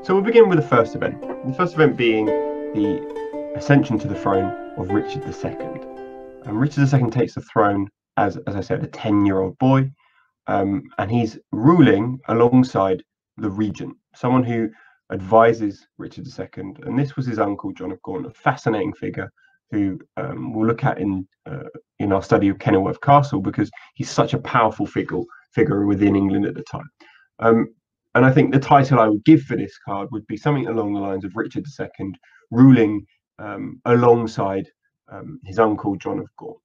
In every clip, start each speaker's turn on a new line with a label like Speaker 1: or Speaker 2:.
Speaker 1: So we'll begin with the first event. The first event being the ascension to the throne of Richard II. Richard II takes the throne as I said, a 10-year-old boy, and he's ruling alongside the regent, someone who advises Richard II, and this was his uncle John of Gaunt, a fascinating figure who we'll look at in our study of Kenilworth Castle, because he's such a powerful figure within England at the time. And I think the title I would give for this card would be something along the lines of Richard II ruling alongside his uncle John of Gaunt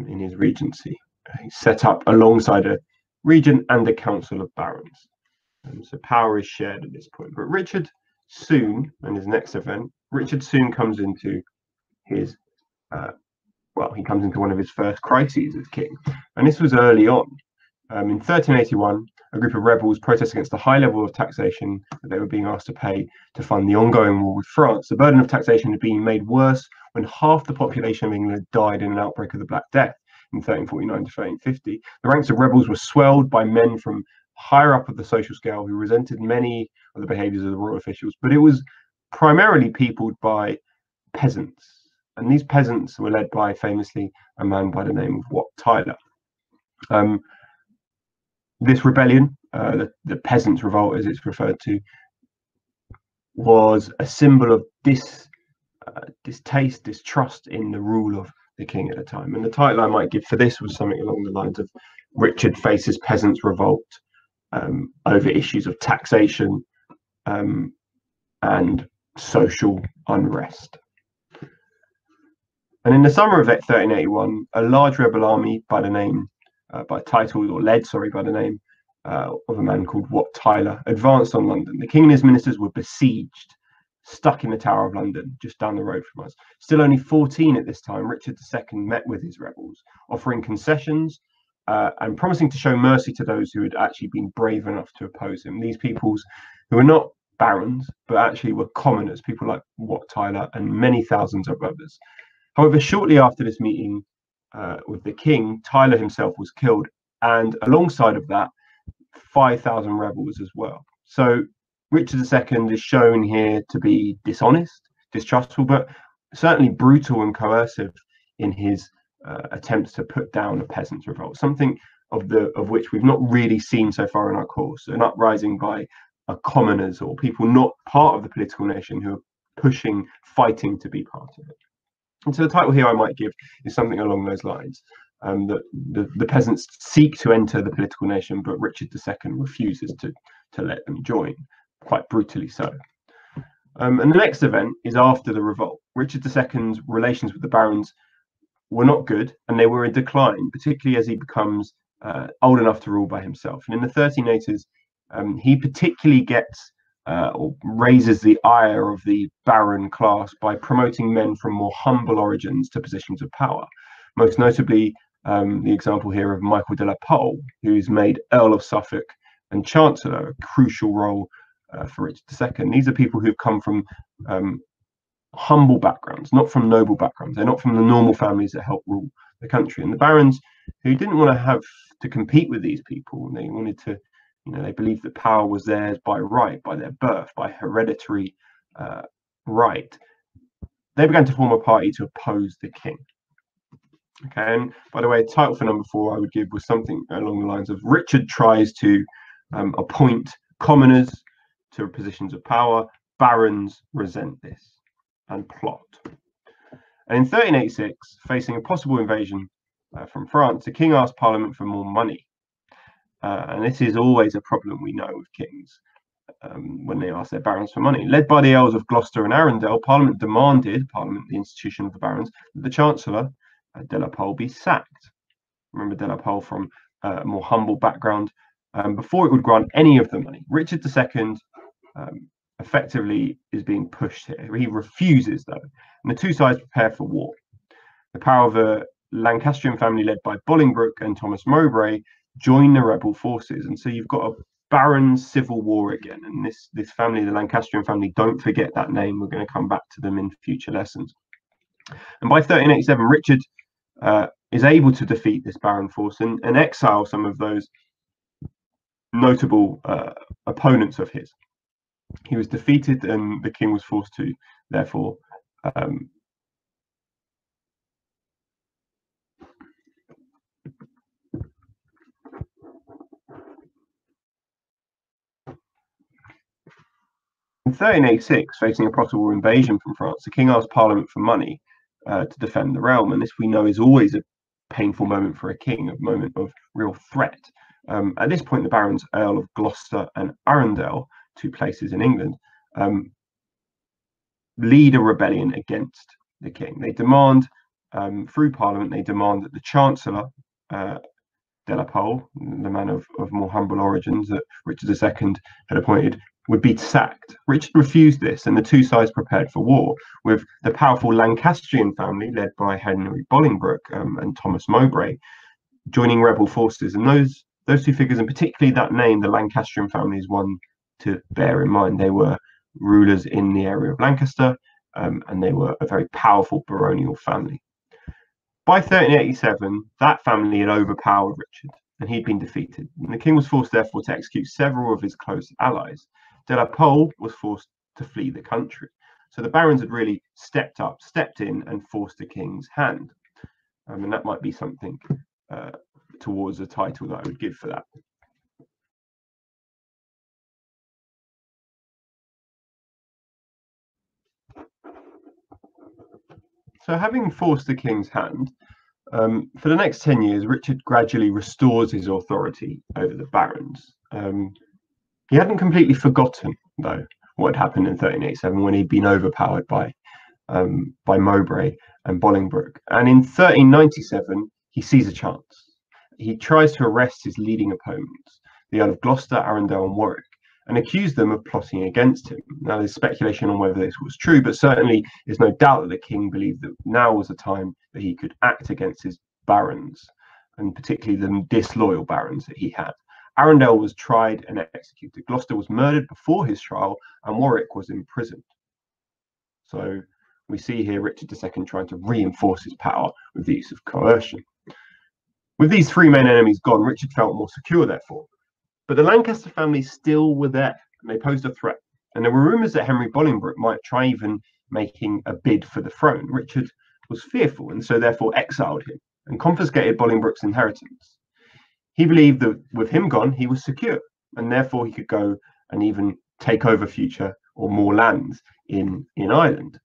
Speaker 1: in his regency. He's set up alongside a regent and a council of barons. So power is shared at this point. But Richard soon, in his next event, Richard soon comes into his, he comes into one of his first crises as king. And this was early on. In 1381, a group of rebels protested against the high level of taxation that they were being asked to pay to fund the ongoing war with France. The burden of taxation had been made worse when half the population of England died in an outbreak of the Black Death in 1349 to 1350. The ranks of rebels were swelled by men from higher up of the social scale who resented many of the behaviours of the royal officials, but it was primarily peopled by peasants. And these peasants were led by, famously, a man by the name of Wat Tyler. This rebellion, the Peasants' Revolt as it's referred to, was a symbol of distaste, distrust in the rule of the king at the time. And the title I might give for this was something along the lines of Richard faces Peasants' Revolt over issues of taxation and social unrest. And in the summer of 1381, a large rebel army by the name led by the name of a man called Wat Tyler, advanced on London. The king and his ministers were besieged, stuck in the Tower of London, just down the road from us. Still only 14 at this time, Richard II met with his rebels, offering concessions and promising to show mercy to those who had actually been brave enough to oppose him. These peoples who were not barons, but actually were commoners, people like Wat Tyler and many thousands of others. However, shortly after this meeting with the king, Tyler himself was killed, and alongside of that, 5,000 rebels as well. So Richard II is shown here to be dishonest, distrustful, but certainly brutal and coercive in his attempts to put down a peasants' revolt, something of which we've not really seen so far in our course, an uprising by commoners or people not part of the political nation who are fighting to be part of it. And so the title here I might give is something along those lines, that the peasants seek to enter the political nation, but Richard II refuses to let them join, quite brutally so. And the next event is after the revolt. Richard II's relations with the barons were not good, and they were in decline, particularly as he becomes old enough to rule by himself. And in the 1380s, he particularly gets or raises the ire of the baron class by promoting men from more humble origins to positions of power. Most notably, the example here of Michael de la Pole, who's made Earl of Suffolk and Chancellor, a crucial role for Richard II. These are people who've come from humble backgrounds, not from noble backgrounds. They're not from the normal families that help rule the country. And the barons, who didn't want to have to compete with these people, they wanted to, they believed that power was theirs by right, by their birth, by hereditary right. They began to form a party to oppose the king. Okay, and by the way, title for number 4 I would give was something along the lines of Richard tries to appoint commoners to positions of power. Barons resent this and plot. And in 1386, facing a possible invasion from France, the king asked Parliament for more money. And this is always a problem we know with kings when they ask their barons for money. Led by the Earls of Gloucester and Arundel, Parliament demanded, the institution of the barons, that the Chancellor, de la Pole, be sacked. Remember de la Pole from a more humble background, before it would grant any of the money. Richard II effectively is being pushed here. He refuses, though, and the two sides prepare for war. The power of a Lancastrian family led by Bolingbroke and Thomas Mowbray join the rebel forces, and so you've got a baron civil war again. And this family, the Lancastrian family, don't forget that name. We're going to come back to them in future lessons. And by 1387, Richard is able to defeat this baron force and exile some of those notable opponents of his. He was defeated, and the king was forced to, therefore, in 1386, facing a possible invasion from France, the king asked Parliament for money to defend the realm, and this we know is always a painful moment for a king, a moment of real threat. At this point, the barons Earl of Gloucester and Arundel, two places in England, lead a rebellion against the king. They demand, through Parliament, they demand that the Chancellor, de la Pole, the man of more humble origins that Richard II had appointed, would be sacked. Richard refused this, and the two sides prepared for war, with the powerful Lancastrian family, led by Henry Bolingbroke and Thomas Mowbray, joining rebel forces. And those two figures, and particularly that name, the Lancastrian family, is one to bear in mind. They were rulers in the area of Lancaster, and they were a very powerful baronial family. By 1387, that family had overpowered Richard, and he'd been defeated. And the king was forced, therefore, to execute several of his close allies. De la Pole was forced to flee the country. So the barons had really stepped in, and forced the king's hand. And that might be something towards a title that I would give for that. So having forced the king's hand, for the next 10 years, Richard gradually restores his authority over the barons. He hadn't completely forgotten, though, what had happened in 1387 when he'd been overpowered by Mowbray and Bolingbroke. And in 1397, he sees a chance. He tries to arrest his leading opponents, the Earl of Gloucester, Arundel, and Warwick, and accuse them of plotting against him. Now, there's speculation on whether this was true, but certainly there's no doubt that the king believed that now was the time that he could act against his barons, and particularly the disloyal barons that he had. Arundel was tried and executed. Gloucester was murdered before his trial, and Warwick was imprisoned. So we see here Richard II trying to reinforce his power with the use of coercion. With these three main enemies gone, Richard felt more secure, therefore. But the Lancaster family still were there, and they posed a threat. And there were rumours that Henry Bolingbroke might try even making a bid for the throne. Richard was fearful, and so therefore exiled him and confiscated Bolingbroke's inheritance. He believed that with him gone, he was secure, and therefore he could go and even take over future or more lands in Ireland.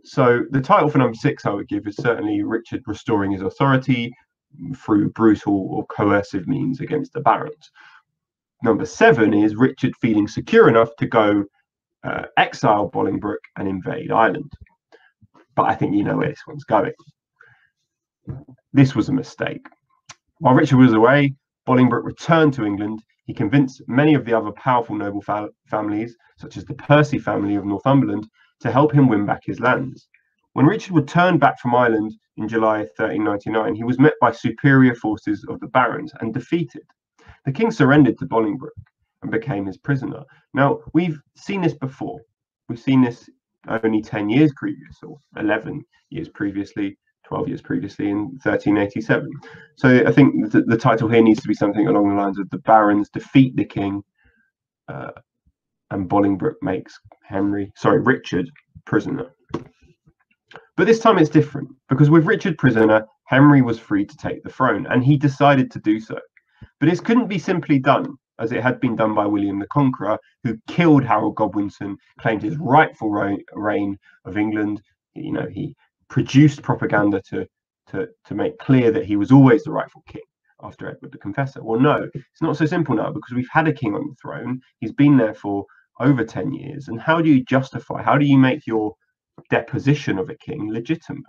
Speaker 1: So the title for number 6 I would give is certainly Richard restoring his authority through brutal or coercive means against the barons. Number 7 is Richard feeling secure enough to go exile Bolingbroke and invade Ireland. But I think you know where this one's going. This was a mistake. While Richard was away, Bolingbroke returned to England. He convinced many of the other powerful noble families, such as the Percy family of Northumberland, to help him win back his lands. When Richard returned back from Ireland in July 1399, he was met by superior forces of the barons and defeated. The king surrendered to Bolingbroke and became his prisoner. Now, we've seen this before. We've seen this only 10 years previous, or 11 years previously, 12 years previously in 1387. So I think the title here needs to be something along the lines of the barons defeat the king, and Bolingbroke makes Richard prisoner. But this time it's different, because with Richard prisoner, Henry was free to take the throne, and he decided to do so. But this couldn't be simply done, as it had been done by William the Conqueror, who killed Harold Godwinson, claimed his rightful reign of England. He produced propaganda to make clear that he was always the rightful king after Edward the Confessor. Well, no, it's not so simple now, because we've had a king on the throne. He's been there for over 10 years. And how do you make your deposition of a king legitimate?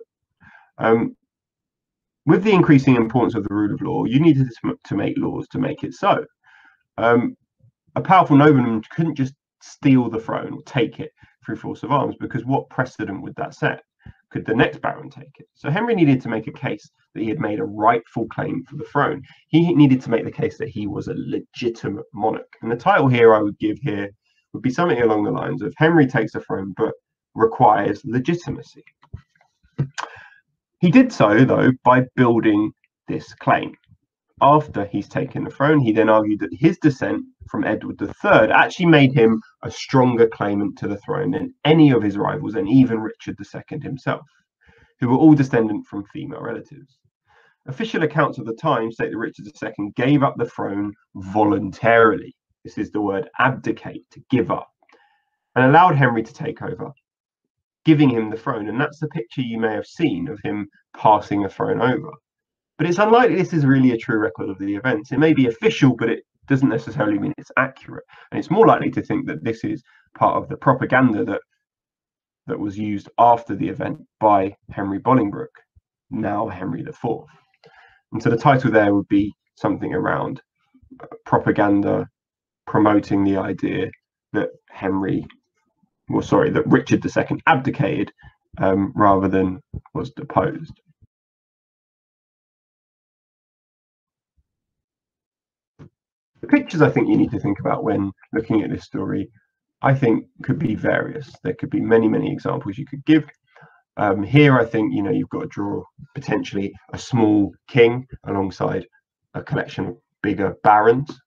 Speaker 1: With the increasing importance of the rule of law, you needed to make laws to make it so. A powerful nobleman couldn't just steal the throne or take it through force of arms, because what precedent would that set? Could the next baron take it? So Henry needed to make a case that he had made a rightful claim for the throne. He needed to make the case that he was a legitimate monarch. And the title here I would give here would be something along the lines of Henry takes the throne but requires legitimacy. He did so, though, by building this claim. after he's taken the throne, he then argued that his descent from Edward III actually made him a stronger claimant to the throne than any of his rivals, and even Richard II himself, who were all descendant from female relatives. Official accounts of the time state that Richard II gave up the throne voluntarily. This is the word abdicate, to give up, and allowed Henry to take over, giving him the throne. And that's the picture you may have seen of him passing a throne over. But it's unlikely this is really a true record of the events. It may be official, but it doesn't necessarily mean it's accurate. And it's more likely to think that this is part of the propaganda that was used after the event by Henry Bolingbroke, now Henry IV. And so the title there would be something around propaganda promoting the idea that that Richard II abdicated rather than was deposed. The pictures I think you need to think about when looking at this story, I think, could be various. There could be many, many examples you could give. Here, I think, you've got to draw potentially a small king alongside a collection of bigger barons.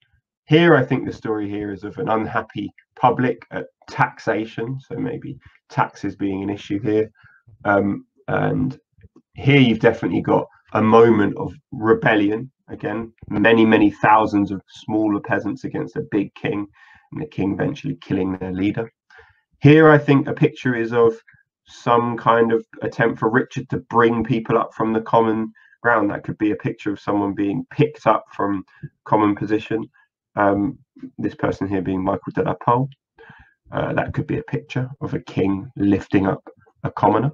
Speaker 1: Here, I think the story here is of an unhappy public at taxation, so maybe taxes being an issue here. And here you've definitely got a moment of rebellion. Again, many, many thousands of smaller peasants against a big king, and the king eventually killing their leader. Here, I think a picture is of some kind of attempt for Richard to bring people up from the common ground. That could be a picture of someone being picked up from common position. This person here being Michael de la Pole. That could be a picture of a king lifting up a commoner.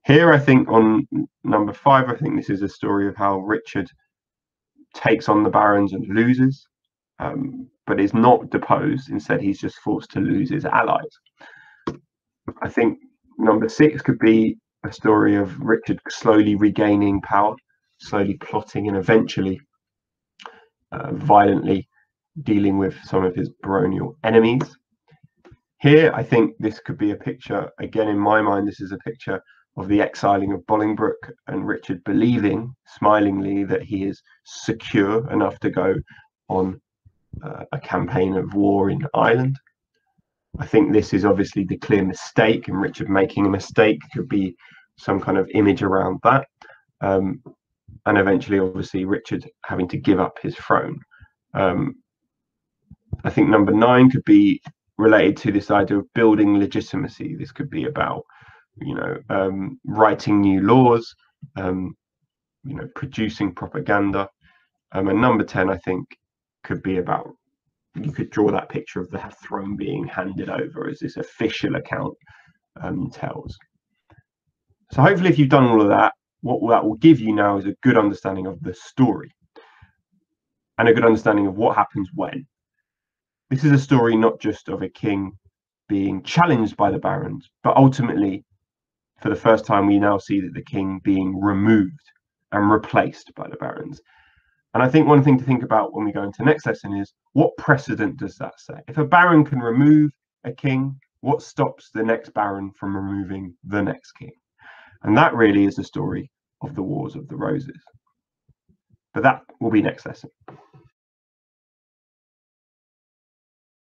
Speaker 1: Here, I think on number 5, I think this is a story of how Richard takes on the barons and loses, but is not deposed. Instead, he's just forced to lose his allies. I think number 6 could be a story of Richard slowly regaining power, slowly plotting and eventually violently dealing with some of his baronial enemies. Here, I think this could be a picture, again, in my mind, this is a picture of the exiling of Bolingbroke and Richard believing smilingly that he is secure enough to go on a campaign of war in Ireland. I think this is obviously the clear mistake, and Richard making a mistake could be some kind of image around that. And eventually, obviously, Richard having to give up his throne. I think number 9 could be related to this idea of building legitimacy. This could be about writing new laws, producing propaganda. And number 10, I think, could be about, you could draw that picture of the throne being handed over as this official account tells. So hopefully if you've done all of that, what that will give you now is a good understanding of the story and a good understanding of what happens when. This is a story not just of a king being challenged by the barons, but ultimately, for the first time, we now see that the king being removed and replaced by the barons. And I think one thing to think about when we go into the next lesson is, what precedent does that set? If a baron can remove a king, what stops the next baron from removing the next king? And that really is the story of the Wars of the Roses. But that will be next lesson.